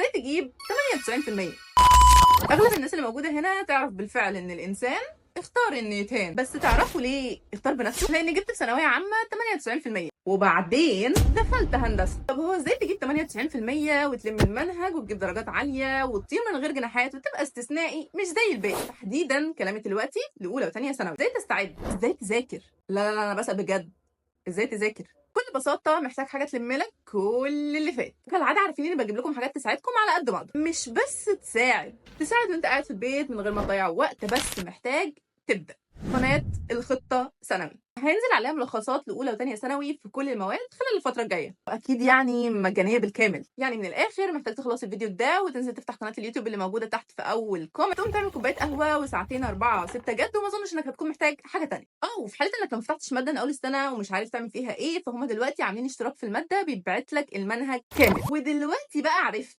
ازاي تجيب 98%؟ اغلب الناس اللي موجوده هنا تعرف بالفعل ان الانسان اختار انه يتهان، بس تعرفوا ليه اختار بنفسه؟ لان جبت في ثانويه عامه 98% وبعدين دخلت هندسه. طب هو ازاي تجيب 98% وتلم المنهج وتجيب درجات عاليه وتطير من غير جناحات وتبقى استثنائي مش زي الباقي؟ تحديدا كلامي دلوقتي لاولى وثانيه ثانوي. ازاي تستعد؟ ازاي تذاكر؟ لا انا بسأل بجد، ازاي تذاكر؟ بكل بساطه محتاج حاجه تلم لك كل اللي فات. كالعاده عارفين اني بجيب لكم حاجات تساعدكم على قد ما اقدر، مش بس تساعد وانت قاعد في البيت من غير ما تضيع وقت، بس محتاج تبدا. قناه الخطه ثانوي هينزل عليها ملخصات لاولى وثانيه ثانوي في كل المواد خلال الفتره الجايه، واكيد يعني مجانيه بالكامل. يعني من الاخر محتاج تخلص الفيديو ده وتنزل تفتح قناه اليوتيوب اللي موجوده تحت في اول كومنت، تقوم تعمل كوبايه قهوه وساعتين 4 6 جد، وما اظنش انك هتكون محتاج حاجه تانية. وفي حاله انك ما فتحتش ماده من اول السنه ومش عارف تعمل فيها ايه، فهم دلوقتي عاملين اشتراك في الماده بيتبعت لك المنهج كامل. ودلوقتي بقى عرفت